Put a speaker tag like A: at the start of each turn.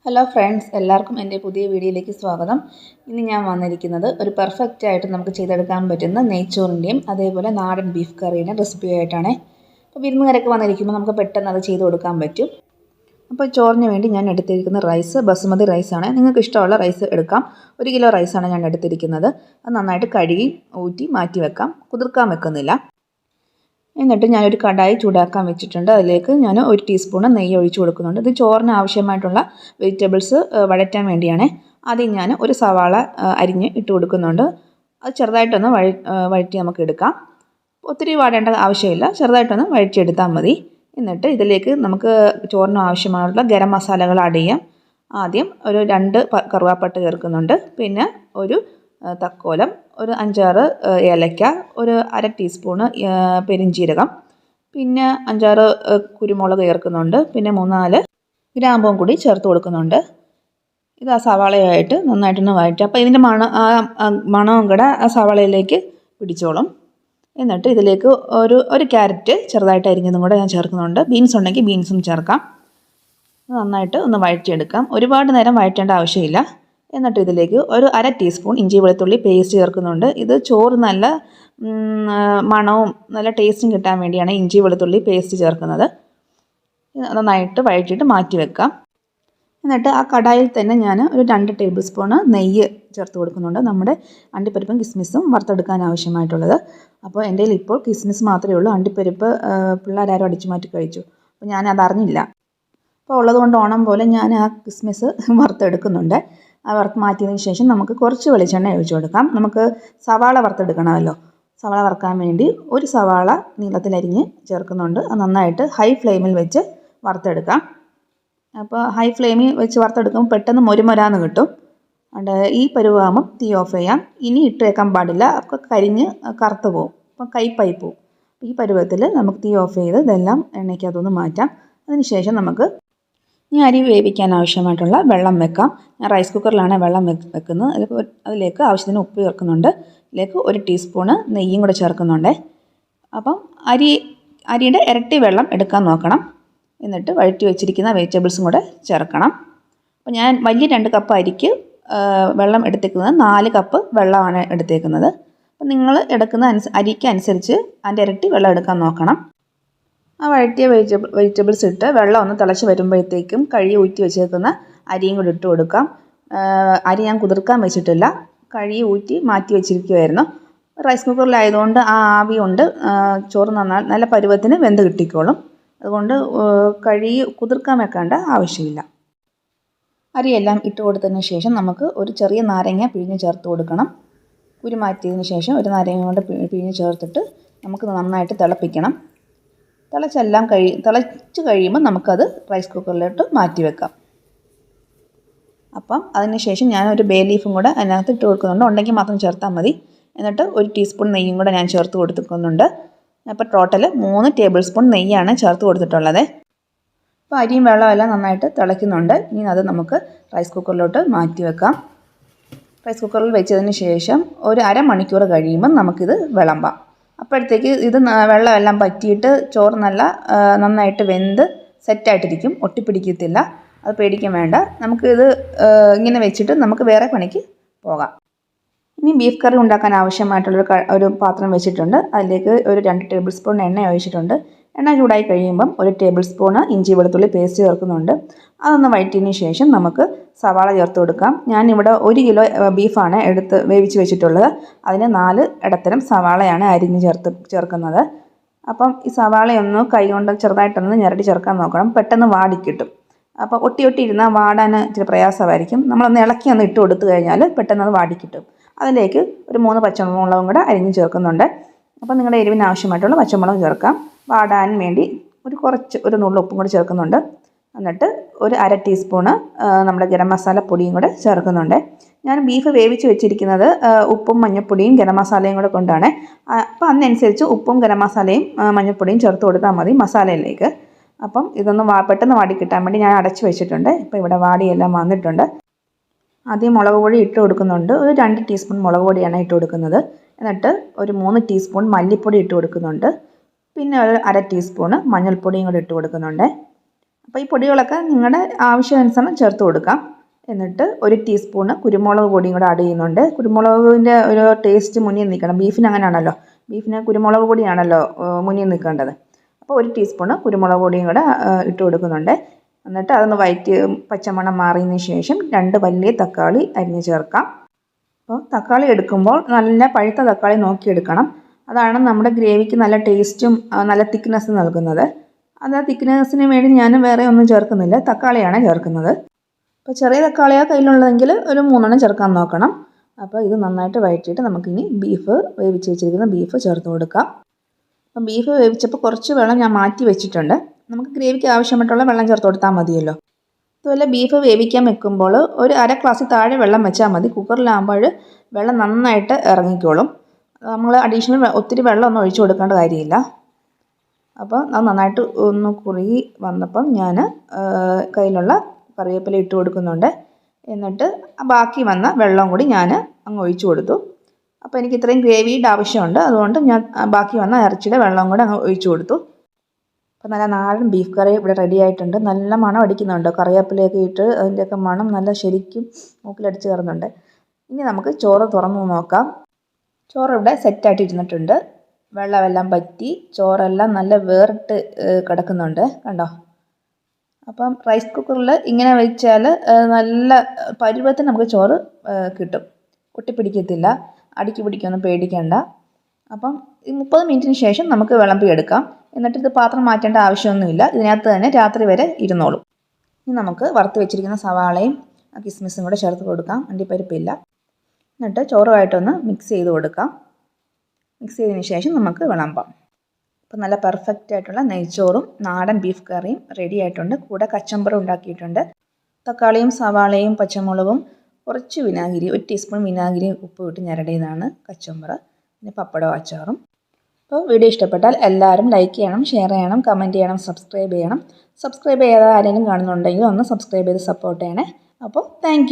A: Hello friends, എല്ലാവർക്കും എൻ്റെ പുതിയ വീഡിയോയിലേക്ക് സ്വാഗതം. ഇന്ന് ഞാൻ വന്നിരിക്കുന്നത് ഒരു പെർഫെക്റ്റ് ആയിട്ട് നമുക്ക് ചെയ്തെടുക്കാൻ പറ്റുന്ന നെയ്ച്ചോറിൻ്റെയും അതേപോലെ നാടൻ ബീഫ് കറിയുടെയും റെസിപ്പി ആയിട്ടാണ്. അപ്പോൾ വിരുന്നുകാരൊക്കെ വന്നിരിക്കുമ്പോൾ നമുക്ക് പെട്ടെന്ന് അത് ചെയ്ത് കൊടുക്കാൻ പറ്റും. അപ്പോൾ ചോറിന് വേണ്ടി ഞാൻ എടുത്തിരിക്കുന്ന റൈസ് ബസുമതി റൈസാണ്. നിങ്ങൾക്ക് ഇഷ്ടമുള്ള റൈസ് എടുക്കാം. 1 കിലോ റൈസാണ് ഞാൻ എടുത്തിരിക്കുന്നത്. അത് നന്നായിട്ട് കഴുകി ഊറ്റി മാറ്റി വെക്കാം, കുതിർക്കാൻ വെക്കുന്നില്ല. എന്നിട്ട് ഞാനൊരു കടായി ചൂടാക്കാൻ വെച്ചിട്ടുണ്ട്. അതിലേക്ക് ഞാൻ 1 ടീസ്പൂൺ നെയ്യ് ഒഴിച്ച് കൊടുക്കുന്നുണ്ട്. ഇത് ചോറിന് ആവശ്യമായിട്ടുള്ള വെജിറ്റബിൾസ് വഴറ്റാൻ വേണ്ടിയാണ്. ആദ്യം ഞാൻ ഒരു സവാള അരിഞ്ഞ് ഇട്ട് കൊടുക്കുന്നുണ്ട്. അത് ചെറുതായിട്ടൊന്ന് വഴറ്റി നമുക്ക് എടുക്കാം. ഒത്തിരി വാടേണ്ട ആവശ്യമില്ല, ചെറുതായിട്ടൊന്ന് വഴറ്റിയെടുത്താൽ മതി. എന്നിട്ട് ഇതിലേക്ക് നമുക്ക് ചോറിന് ആവശ്യമായിട്ടുള്ള ഗരം മസാലകൾ ആഡ് ചെയ്യാം. ആദ്യം ഒരു 2 കറുവാപ്പട്ട ചേർക്കുന്നുണ്ട്. പിന്നെ ഒരു തക്കോലം, ഒരു 5-6 ഏലക്ക, ഒരു 1/2 ടീസ്പൂണ് പെരിഞ്ജീരകം, പിന്നെ 5-6 കുരുമുളക് ചേർക്കുന്നുണ്ട്. പിന്നെ 3-4 ഗ്രാമ്പും കൂടി ചേർത്ത് കൊടുക്കുന്നുണ്ട്. ഇത് ആ സവാളയായിട്ട് നന്നായിട്ടൊന്ന് വഴറ്റുക. അപ്പോൾ ഇതിൻ്റെ മണവും കൂടെ ആ സവാളയിലേക്ക് പിടിച്ചോളും. എന്നിട്ട് ഇതിലേക്ക് ഒരു ക്യാരറ്റ് ചെറുതായിട്ട് അരിഞ്ഞതും കൂടെ ഞാൻ ചേർക്കുന്നുണ്ട്. ബീൻസ് ഉണ്ടെങ്കിൽ ബീൻസും ചേർക്കാം. നന്നായിട്ട് ഒന്ന് വഴറ്റിയെടുക്കാം. ഒരുപാട് നേരം വഴറ്റേണ്ട ആവശ്യമില്ല. എന്നിട്ട് ഇതിലേക്ക് ഒരു 1/2 ടീസ്പൂൺ ഇഞ്ചി വെളുത്തുള്ളി പേസ്റ്റ് ചേർക്കുന്നുണ്ട്. ഇത് ചോറ് നല്ല മണവും നല്ല ടേസ്റ്റും കിട്ടാൻ വേണ്ടിയാണ് ഇഞ്ചി വെളുത്തുള്ളി പേസ്റ്റ് ചേർക്കുന്നത്. നന്നായിട്ട് വഴറ്റിയിട്ട് മാറ്റി വെക്കാം. എന്നിട്ട് ആ കടായിൽ തന്നെ ഞാൻ ഒരു 2 ടേബിൾ സ്പൂണ് നെയ്യ് ചേർത്ത് കൊടുക്കുന്നുണ്ട്. നമ്മുടെ അണ്ടിപ്പരിപ്പും കിസ്മിസും വറുത്തെടുക്കാൻ ആവശ്യമായിട്ടുള്ളത്. അപ്പോൾ എൻ്റെ കയ്യിൽ ഇപ്പോൾ കിസ്മിസ് മാത്രമേ ഉള്ളൂ. അണ്ടിപ്പരിപ്പ് പിള്ളേരാരും അടിച്ചു മാറ്റി കഴിച്ചു. അപ്പോൾ ഞാനത് അറിഞ്ഞില്ല. അപ്പോൾ ഉള്ളതുകൊണ്ട് ഓണം പോലെ ഞാൻ ആ കിസ്മിസ് വറുത്തെടുക്കുന്നുണ്ട്. ആ വറുത്ത് മാറ്റിയതിന് ശേഷം നമുക്ക് കുറച്ച് വെളിച്ചെണ്ണ ഒഴിച്ചു കൊടുക്കാം. നമുക്ക് സവാള വറുത്തെടുക്കണമല്ലോ. സവാള വറുക്കാൻ വേണ്ടി ഒരു സവാള നീളത്തിലരിഞ്ഞ് ചേർക്കുന്നുണ്ട്. അത് നന്നായിട്ട് ഹൈ ഫ്ലെയിമിൽ വെച്ച് വറുത്തെടുക്കാം. അപ്പോൾ ഹൈ ഫ്ലെയിമിൽ വെച്ച് വറുത്തെടുക്കുമ്പോൾ പെട്ടെന്ന് മൊരുമൊരാന്ന് കിട്ടും. അതുകൊണ്ട് ഈ പരുവാകുമ്പം തീ ഓഫ് ചെയ്യാം. ഇനി ഇട്ട് വെക്കാൻ പാടില്ല, അപ്പോൾ കരിഞ്ഞ് കറുത്ത് പോവും, അപ്പോൾ കയ്പായി പോവും. ഈ പരുവത്തിൽ നമുക്ക് തീ ഓഫ് ചെയ്ത് ഇതെല്ലാം എണ്ണയ്ക്കകത്തൊന്ന് മാറ്റാം. അതിനുശേഷം നമുക്ക് ഈ അരി വേവിക്കാൻ ആവശ്യമായിട്ടുള്ള വെള്ളം വെക്കാം. ഞാൻ റൈസ് കുക്കറിലാണ് വെള്ളം വെക്കുന്നത്. അതിലേക്ക് ആവശ്യത്തിന് ഉപ്പ് ചേർക്കുന്നുണ്ട്. ഇതിലേക്ക് 1 ടീസ്പൂണ് നെയ്യും കൂടെ ചേർക്കുന്നുണ്ട്. അപ്പം അരിയുടെ ഇരട്ടി വെള്ളം എടുക്കാൻ നോക്കണം. എന്നിട്ട് വഴറ്റി വെച്ചിരിക്കുന്ന വെജിറ്റബിൾസും കൂടെ ചേർക്കണം. അപ്പോൾ ഞാൻ വലിയ 2 കപ്പ് അരിക്ക് വെള്ളം എടുത്തേക്കുന്നത് 4 കപ്പ് വെള്ളമാണ് എടുത്തേക്കുന്നത്. അപ്പോൾ നിങ്ങൾ എടുക്കുന്ന അരിക്ക് അനുസരിച്ച് അതിൻ്റെ ഇരട്ടി വെള്ളം എടുക്കാൻ നോക്കണം. ആ വഴറ്റിയ വെജിറ്റബിൾസ് ഇട്ട് വെള്ളം ഒന്ന് തിളച്ച് വരുമ്പോഴത്തേക്കും കഴുകി ഊറ്റി വെച്ചേക്കുന്ന അരിയും കൂടി ഇട്ട് കൊടുക്കാം. അരി ഞാൻ കുതിർക്കാൻ വെച്ചിട്ടില്ല, കഴുകി ഊറ്റി മാറ്റി വെച്ചിരിക്കുമായിരുന്നു. റൈസ് കുക്കറിലായതുകൊണ്ട് ആ ആവി കൊണ്ട് ചോറ് നല്ല പരുവത്തിന് വെന്ത് കിട്ടിക്കോളും. അതുകൊണ്ട് കഴുകി കുതിർക്കാൻ വെക്കേണ്ട ആവശ്യമില്ല. അരിയെല്ലാം ഇട്ട് കൊടുത്തതിന് ശേഷം നമുക്ക് ഒരു ചെറിയ നാരങ്ങ പിഴിഞ്ഞ് ചേർത്ത് കൊടുക്കണം. കുരു മാറ്റിയതിന് ശേഷം ഒരു നാരങ്ങ കൊണ്ട് പിഴിഞ്ഞ് ചേർത്തിട്ട് നമുക്ക് നന്നായിട്ട് തിളപ്പിക്കണം. തിളച്ച് കഴിയുമ്പോൾ നമുക്കത് റൈസ് കുക്കറിലോട്ട് മാറ്റി വെക്കാം. അപ്പം അതിന് ശേഷം ഞാനൊരു ബേ ലീഫും കൂടെ അതിനകത്ത് ഇട്ട് കൊടുക്കുന്നുണ്ട്. ഉണ്ടെങ്കിൽ മാത്രം ചേർത്താൽ മതി. എന്നിട്ട് 1 ടീസ്പൂൺ നെയ്യും കൂടെ ഞാൻ ചേർത്ത് കൊടുക്കുന്നുണ്ട്. അപ്പോൾ ടോട്ടൽ 3 ടേബിൾ സ്പൂൺ നെയ്യാണ് ചേർത്ത് കൊടുത്തിട്ടുള്ളത്. അപ്പോൾ അരിയും വെള്ളമെല്ലാം നന്നായിട്ട് തിളയ്ക്കുന്നുണ്ട്. ഇനി അത് നമുക്ക് റൈസ് കുക്കറിലോട്ട് മാറ്റി വെക്കാം. റൈസ് കുക്കറിൽ വെച്ചതിന് ശേഷം ഒരു അരമണിക്കൂർ കഴിയുമ്പം നമുക്കിത് വിളമ്പാം. അപ്പോഴത്തേക്ക് ഇത് വെള്ളമെല്ലാം പറ്റിയിട്ട് ചോറ് നന്നായിട്ട് വെന്ത് സെറ്റായിട്ടിരിക്കും, ഒട്ടിപ്പിടിക്കത്തില്ല. അത് പേടിക്കാൻ വേണ്ട. നമുക്കിത് ഇങ്ങനെ വെച്ചിട്ട് നമുക്ക് വേറെ പണിക്ക് പോകാം. ഇനി ബീഫ് കറി ഉണ്ടാക്കാൻ ആവശ്യമായിട്ടുള്ളൊരു പാത്രം വെച്ചിട്ടുണ്ട്. അതിലേക്ക് ഒരു 2 ടേബിൾ സ്പൂൺ എണ്ണ ഒഴിച്ചിട്ടുണ്ട്. എണ്ണ ചൂടായി കഴിയുമ്പം 1 ടേബിൾ സ്പൂണ് ഇഞ്ചി വെളുത്തുള്ളി പേസ്റ്റ് ചേർക്കുന്നുണ്ട്. അതൊന്ന് വഴറ്റിയതിന് ശേഷം നമുക്ക് സവാള ചേർത്ത് കൊടുക്കാം. ഞാനിവിടെ 1 കിലോ ബീഫാണ് വേവിച്ച് വെച്ചിട്ടുള്ളത്. അതിന് 4 ഇടത്തരം സവാളയാണ് അരിഞ്ഞ് ചേർക്കുന്നത്. അപ്പം ഈ സവാളയൊന്ന് കൈ കൊണ്ട് ചെറുതായിട്ടൊന്ന് ഞെരടി ചേർക്കാൻ നോക്കണം. പെട്ടെന്ന് വാടിക്കിട്ടും. അപ്പോൾ ഒട്ടി ഇരുന്നാൽ വാടാൻ ഇച്ചിരി പ്രയാസമായിരിക്കും. നമ്മളൊന്ന് ഇളക്കി ഒന്ന് ഇട്ട് കൊടുത്തു കഴിഞ്ഞാൽ പെട്ടെന്ന് അത് വാടിക്കിട്ടും. അതിലേക്ക് ഒരു 3 പച്ചമുളകും കൂടെ അരിഞ്ഞ് ചേർക്കുന്നുണ്ട്. അപ്പോൾ നിങ്ങളുടെ എരിവിന് ആവശ്യമായിട്ടുള്ള പച്ചമുളക് ചേർക്കാം. വാടാൻ വേണ്ടി ഒരു നുള്ളു ഉപ്പും കൂടി ചേർക്കുന്നുണ്ട്. എന്നിട്ട് ഒരു 1/2 ടീസ്പൂണ് നമ്മുടെ ഗരം മസാല പൊടിയും കൂടെ ചേർക്കുന്നുണ്ട്. ഞാൻ ബീഫ് വേവിച്ച് വെച്ചിരിക്കുന്നത് ഉപ്പും മഞ്ഞൾപ്പൊടിയും ഗരം മസാലയും കൂടെ കൊണ്ടാണ്. അപ്പോൾ അതിനനുസരിച്ച് ഉപ്പും ഗരം മസാലയും മഞ്ഞൾപ്പൊടിയും ചേർത്ത് കൊടുത്താൽ മതി മസാലയിലേക്ക്. അപ്പം ഇതൊന്ന് പെട്ടെന്ന് വാടി കിട്ടാൻ വേണ്ടി ഞാൻ അടച്ച് വെച്ചിട്ടുണ്ട്. ഇപ്പോൾ ഇവിടെ വാടിയെല്ലാം വന്നിട്ടുണ്ട്. ആദ്യം മുളക് പൊടി ഇട്ട് കൊടുക്കുന്നുണ്ട്. ഒരു 2 ടീസ്പൂൺ മുളക് പൊടിയാണ് ഇട്ട് കൊടുക്കുന്നത്. എന്നിട്ട് ഒരു 3 ടീസ്പൂൺ മല്ലിപ്പൊടി ഇട്ട് കൊടുക്കുന്നുണ്ട്. പിന്നെ ഒരു 1/2 ടീസ്പൂണ് മഞ്ഞൾപ്പൊടിയും കൂടി ഇട്ട് കൊടുക്കുന്നുണ്ട്. അപ്പോൾ ഈ പൊടികളൊക്കെ നിങ്ങളുടെ ആവശ്യാനുസരണം ചേർത്ത് കൊടുക്കാം. എന്നിട്ട് 1 ടീസ്പൂണ് കുരുമുളക് പൊടിയും കൂടെ ആഡ് ചെയ്യുന്നുണ്ട്. കുരുമുളകിൻ്റെ ഒരു ടേസ്റ്റ് മുന്നിൽ നിൽക്കണം. ബീഫിന് അങ്ങനെയാണല്ലോ, ബീഫിന് കുരുമുളക് പൊടിയാണല്ലോ മുന്നിൽ നിൽക്കേണ്ടത്. അപ്പോൾ 1 ടീസ്പൂണ് കുരുമുളക് പൊടിയും കൂടെ ഇട്ട് കൊടുക്കുന്നുണ്ട്. എന്നിട്ട് അതൊന്ന് വഴറ്റി പച്ചമണം മാറിയതിന് ശേഷം 2 വലിയ തക്കാളി അരിഞ്ഞ് ചേർക്കാം. അപ്പോൾ തക്കാളി എടുക്കുമ്പോൾ നല്ല പഴുത്ത തക്കാളി നോക്കിയെടുക്കണം. അതാണ് നമ്മുടെ ഗ്രേവിക്ക് നല്ല ടേസ്റ്റും നല്ല തിക്നെസ് നൽകുന്നത്. അത് ആ തിക്നെസ്സിന് വേണ്ടി ഞാൻ വേറെ ഒന്നും ചേർക്കുന്നില്ല, തക്കാളിയാണ് ചേർക്കുന്നത്. അപ്പോൾ ചെറിയ തക്കാളിയാണ് കയ്യിലുള്ളതെങ്കിൽ ഒരു 3 ചേർക്കാൻ നോക്കണം. അപ്പോൾ ഇത് നന്നായിട്ട് വഴറ്റിയിട്ട് നമുക്കിനി ബീഫ് വേവിച്ച് വെച്ചിരിക്കുന്ന ബീഫ് ചേർത്ത് കൊടുക്കാം. അപ്പം ബീഫ് വേവിച്ചപ്പോൾ കുറച്ച് വെള്ളം ഞാൻ മാറ്റി വെച്ചിട്ടുണ്ട്. നമുക്ക് ഗ്രേവിക്ക് ആവശ്യമായിട്ടുള്ള വെള്ളം ചേർത്ത് കൊടുത്താൽ മതിയല്ലോ. അതുപോലെ ബീഫ് വേവിക്കാൻ വെക്കുമ്പോൾ ഒരു 1/2 ഗ്ലാസ്സിൽ താഴെ വെള്ളം വെച്ചാൽ മതി. കുക്കറിലാകുമ്പോൾ വെള്ളം നന്നായിട്ട് ഇറങ്ങിക്കോളും. നമ്മൾ അഡീഷണൽ ഒത്തിരി വെള്ളമൊന്നും ഒഴിച്ചു കൊടുക്കേണ്ട കാര്യമില്ല. അപ്പോൾ അത് നന്നായിട്ട് ഒന്ന് കുറുകി വന്നപ്പം ഞാൻ കയ്യിലുള്ള കറിവേപ്പില ഇട്ട് കൊടുക്കുന്നുണ്ട്. എന്നിട്ട് ബാക്കി വന്ന വെള്ളം കൂടി ഞാൻ അങ്ങ് ഒഴിച്ചു കൊടുത്തു. അപ്പോൾ എനിക്ക് ഇത്രയും ഗ്രേവിയുടെ ആവശ്യമുണ്ട്, അതുകൊണ്ട് ഞാൻ ബാക്കി വന്ന ഇറച്ചിയുടെ വെള്ളം കൂടെ അങ്ങ് ഒഴിച്ചു കൊടുത്തു. അപ്പോൾ നല്ല നാടൻ ബീഫ് കറി ഇവിടെ റെഡി ആയിട്ടുണ്ട്. നല്ല മണം അടിക്കുന്നുണ്ട്, കറിവേപ്പിലയൊക്കെ ഇട്ട് അതിൻ്റെയൊക്കെ മണം നല്ല ശരിക്കും മൂക്കിലടിച്ച് കയറുന്നുണ്ട്. ഇനി നമുക്ക് ചോറ് തുറന്നു നോക്കാം. ചോറ് ഇവിടെ സെറ്റായിട്ട് ഇരുന്നിട്ടുണ്ട്. വെള്ളമെല്ലാം പറ്റി ചോറെല്ലാം നല്ല വേറിട്ട് കിടക്കുന്നുണ്ട്, കണ്ടോ. അപ്പം റൈസ് കുക്കറിൽ ഇങ്ങനെ വെച്ചാൽ നല്ല പരുവത്തിന് നമുക്ക് ചോറ് കിട്ടും, ഒട്ടിപ്പിടിക്കത്തില്ല, അടിക്ക് പിടിക്കൊന്നും പേടിക്കേണ്ട. അപ്പം ഈ 30 മിനിറ്റിന് ശേഷം നമുക്ക് വിളമ്പിയെടുക്കാം. എന്നിട്ട് ഇത് പാത്രം മാറ്റേണ്ട ആവശ്യമൊന്നുമില്ല, ഇതിനകത്ത് തന്നെ രാത്രി വരെ ഇരുന്നോളും. ഇനി നമുക്ക് വറുത്ത് വെച്ചിരിക്കുന്ന സവാളയും കിസ്മിസും കൂടെ ചേർത്ത് കൊടുക്കാം, അണ്ടിപ്പരിപ്പില്ല. എന്നിട്ട് ചോറുമായിട്ടൊന്ന് മിക്സ് ചെയ്ത് കൊടുക്കാം. മിക്സ് ചെയ്തതിന് ശേഷം നമുക്ക് വിളമ്പാം. അപ്പോൾ നല്ല പെർഫെക്റ്റ് ആയിട്ടുള്ള നെയ്ച്ചോറും നാടൻ ബീഫ് കറിയും റെഡി ആയിട്ടുണ്ട്. കൂടെ കച്ചമ്പറും ഉണ്ടാക്കിയിട്ടുണ്ട്. തക്കാളിയും സവാളയും പച്ചമുളകും കുറച്ച് വിനാഗിരി, 1 ടീസ്പൂൺ വിനാഗിരി ഉപ്പ് ഇട്ട് ഞരടിയതാണ് കച്ചമ്പർ. പിന്നെ പപ്പടവും അച്ചാറും. അപ്പോൾ വീഡിയോ ഇഷ്ടപ്പെട്ടാൽ എല്ലാവരും ലൈക്ക് ചെയ്യണം, ഷെയർ ചെയ്യണം, കമൻറ്റ് ചെയ്യണം, സബ്സ്ക്രൈബ് ചെയ്യണം. സബ്സ്ക്രൈബ് ചെയ്യാതെ ആരെങ്കിലും കാണുന്നുണ്ടെങ്കിൽ ഒന്ന് സബ്സ്ക്രൈബ് ചെയ്ത് സപ്പോർട്ട് ചെയ്യണേ. അപ്പോൾ താങ്ക്